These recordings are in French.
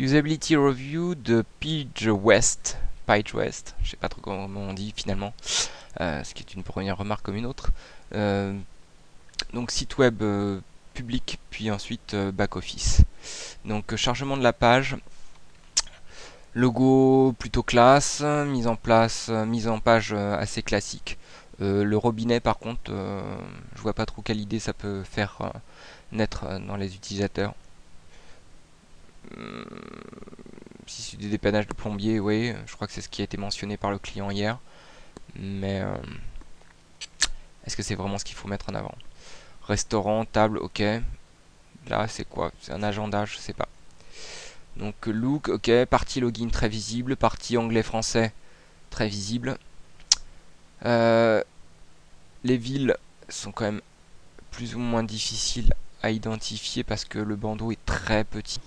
Usability Review de Page West. Page West, je sais pas trop comment on dit finalement, ce qui est une première remarque comme une autre. Donc site web public, puis ensuite back office. Donc chargement de la page, logo plutôt classe, mise en place, mise en page assez classique. Le robinet par contre, je vois pas trop quelle idée ça peut faire naître dans les utilisateurs. Si c'est du dépannage de plombier, oui, je crois que c'est ce qui a été mentionné par le client hier. Mais est-ce que c'est vraiment ce qu'il faut mettre en avant? Restaurant, table, ok. Là, c'est quoi? C'est un agenda, je sais pas. Donc look, ok. Partie login très visible. Partie anglais-français très visible. Euh, les villes sont quand même plus ou moins difficiles à identifier parce que le bandeau est très petit.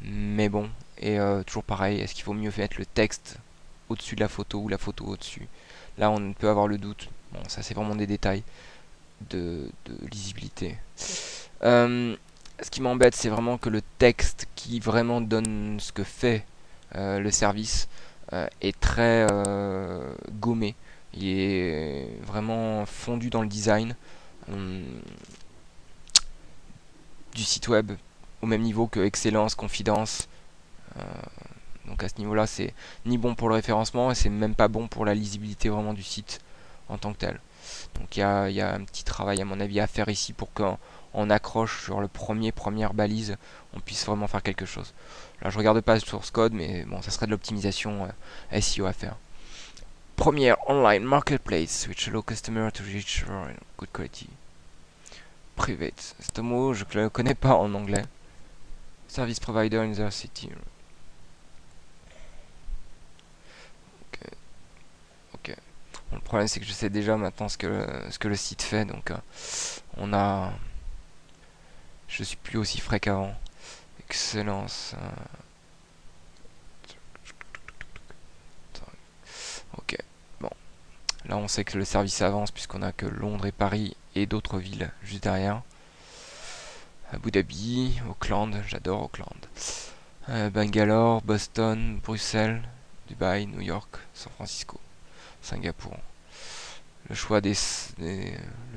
Mais bon, et toujours pareil, est-ce qu'il vaut mieux mettre le texte au-dessus de la photo ou la photo au-dessus? Là, on peut avoir le doute. Bon, ça, c'est vraiment des détails de lisibilité. Ce qui m'embête, c'est vraiment que le texte qui vraiment donne ce que fait le service est très gommé. Il est vraiment fondu dans le design du site web, au même niveau que Excellence, Confidence. Euh, donc à ce niveau-là, c'est ni bon pour le référencement et c'est même pas bon pour la lisibilité vraiment du site en tant que tel. Donc il y a un petit travail à mon avis à faire ici pour qu'en accroche sur le première balise, on puisse vraiment faire quelque chose. Là je regarde pas le source code, mais bon, ça serait de l'optimisation SEO à faire. Première online marketplace which allow customer to reach good quality. Private. C'est un mot je ne le connais pas en anglais. Service provider in the city. Ok. Ok. Bon, le problème c'est que je sais déjà maintenant ce que le site fait, donc on a. Je suis plus aussi frais qu'avant. Excellence. Ok. Bon. Là, on sait que le service avance puisqu'on a que Londres et Paris et d'autres villes juste derrière. Abu Dhabi, Auckland, j'adore Auckland. Bangalore, Boston, Bruxelles, Dubaï, New York, San Francisco, Singapour. Le choix le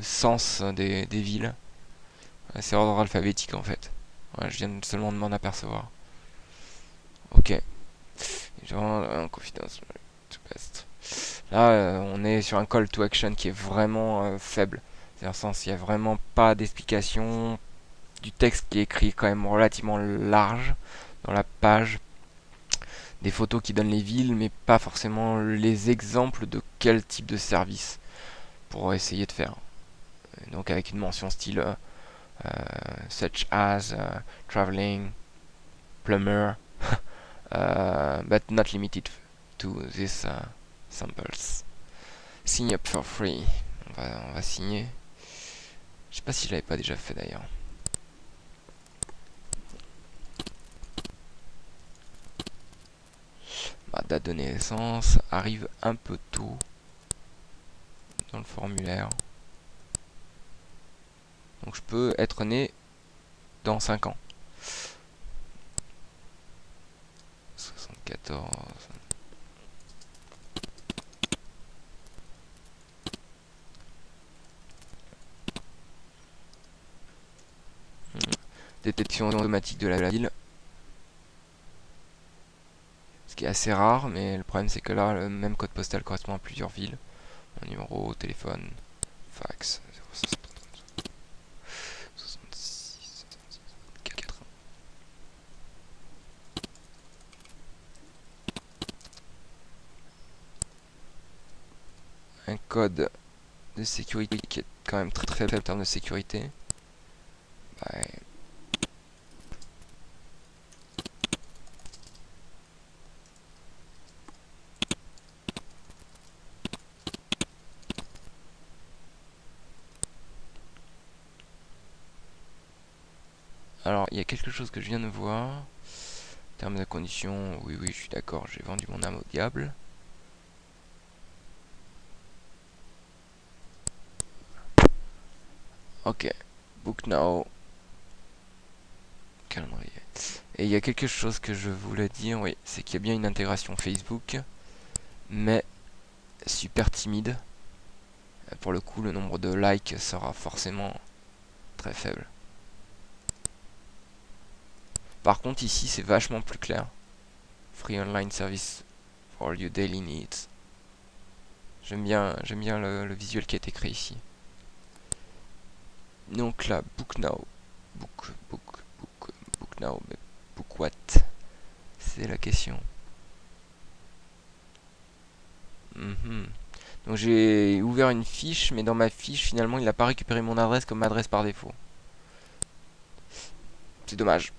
sens des villes, c'est ordre alphabétique en fait. Ouais, je viens seulement de m'en apercevoir. Ok. Genre, confidence. Là, on est sur un call to action qui est vraiment faible. C'est dans le sens, il n'y a vraiment pas d'explication du texte qui est écrit quand même relativement large dans la page. Des photos qui donnent les villes, mais pas forcément les exemples de quel type de service pour essayer de faire. Donc avec une mention style such as traveling, plumber, but not limited to these samples. Sign up for free. On va signer. Je sais pas si je l'avais pas déjà fait d'ailleurs. Ma date de naissance arrive un peu tôt dans le formulaire. Donc je peux être né dans 5 ans. 74. Détection automatique de la ville. Ce qui est assez rare, mais le problème c'est que là, le même code postal correspond à plusieurs villes. Mon numéro, téléphone, fax. 66, 80. Un code de sécurité qui est quand même très très faible en termes de sécurité. Ouais. Alors, il y a quelque chose que je viens de voir. En termes de conditions, oui, oui, je suis d'accord, j'ai vendu mon âme au diable. Ok, book now. Calendrier. Et il y a quelque chose que je voulais dire, oui, c'est qu'il y a bien une intégration Facebook, mais super timide. Pour le coup, le nombre de likes sera forcément très faible. Par contre, ici, c'est vachement plus clair. Free online service for your daily needs. J'aime bien le visuel qui a été créé ici. Donc là, book now. Book now, mais book what? C'est la question. Donc j'ai ouvert une fiche, mais dans ma fiche, finalement, il n'a pas récupéré mon adresse comme adresse par défaut. C'est dommage.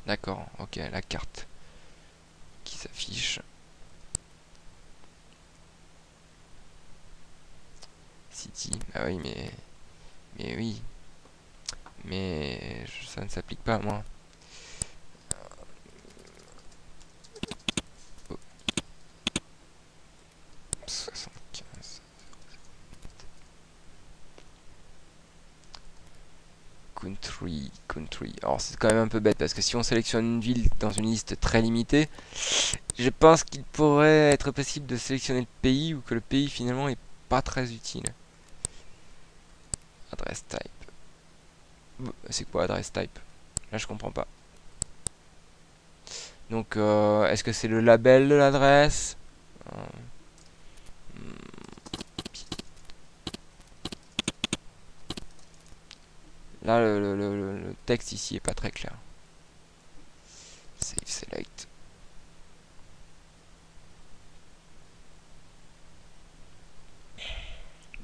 D'accord, ok, la carte qui s'affiche. City, ah oui, mais oui, mais ça ne s'applique pas à moi. Oh, 75. Country. Alors c'est quand même un peu bête parce que si on sélectionne une ville dans une liste très limitée, je pense qu'il pourrait être possible de sélectionner le pays ou que le pays finalement est pas très utile. Adresse type. C'est quoi adresse type? Là je comprends pas. Donc est-ce que c'est le label de l'adresse? Là le texte ici est pas très clair. Save select.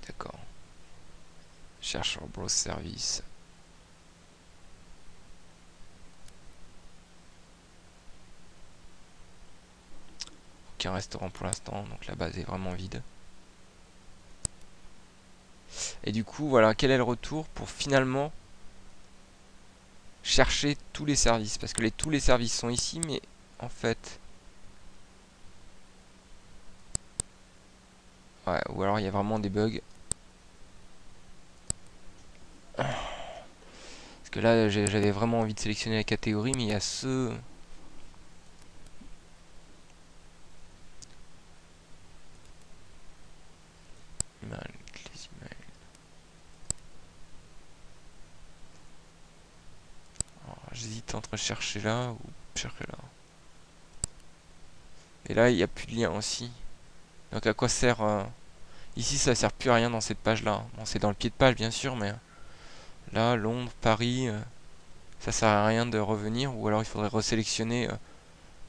D'accord. Cherche sur browse service. Aucun restaurant pour l'instant, donc la base est vraiment vide. Et du coup, voilà, quel est le retour pour finalement chercher tous les services? Parce que tous les services sont ici, mais en fait... Ouais, ou alors il y a vraiment des bugs. Parce que là, j'avais vraiment envie de sélectionner la catégorie, mais il y a ceux... J'hésite entre chercher là ou chercher là. Et là, il n'y a plus de lien aussi. Donc à quoi sert... Ici, ça sert plus à rien dans cette page-là. Bon, c'est dans le pied de page, bien sûr, mais... Là, Londres, Paris... ça sert à rien de revenir. Ou alors, il faudrait resélectionner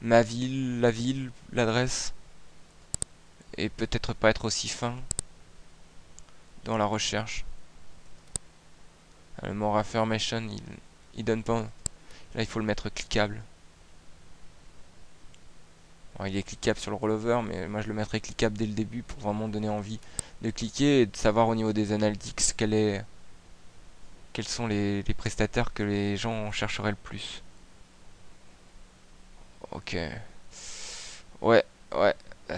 ma ville, la ville, l'adresse. Et peut-être pas être aussi fin dans la recherche. Le more affirmation, il donne pas... Là, il faut le mettre cliquable. Alors, il est cliquable sur le rollover, mais moi je le mettrai cliquable dès le début pour vraiment donner envie de cliquer et de savoir au niveau des analytics quels sont les prestataires que les gens chercheraient le plus. Ok. Ouais.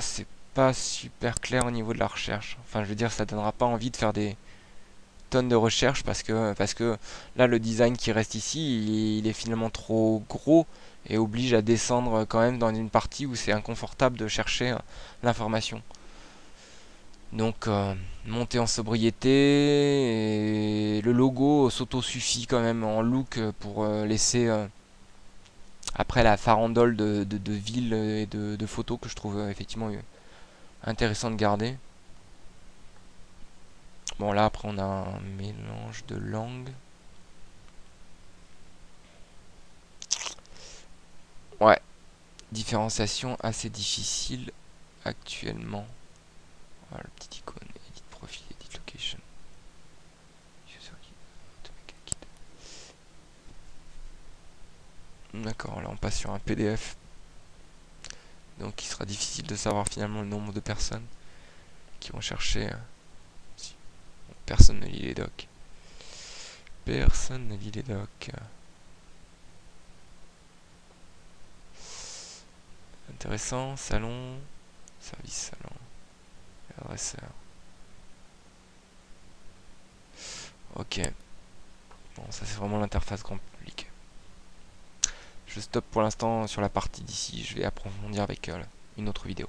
C'est pas super clair au niveau de la recherche. Enfin, je veux dire, ça donnera pas envie de faire des tonnes de recherches parce que là, le design qui reste ici, il est finalement trop gros et oblige à descendre quand même dans une partie où c'est inconfortable de chercher l'information. Donc monter en sobriété et le logo s'auto-suffit quand même en look pour laisser après la farandole de villes et de photos que je trouve effectivement intéressant de garder. Bon là après on a un mélange de langues. Ouais, différenciation assez difficile actuellement. Voilà le petit icône, edit profil, edit location. D'accord, là on passe sur un PDF. Donc il sera difficile de savoir finalement le nombre de personnes qui vont chercher. Personne ne lit les docs. Personne ne lit les docs. Intéressant, salon, service salon, adresseur. Ok. Bon, ça c'est vraiment l'interface grand public. Je stoppe pour l'instant sur la partie d'ici. Je vais approfondir avec une autre vidéo.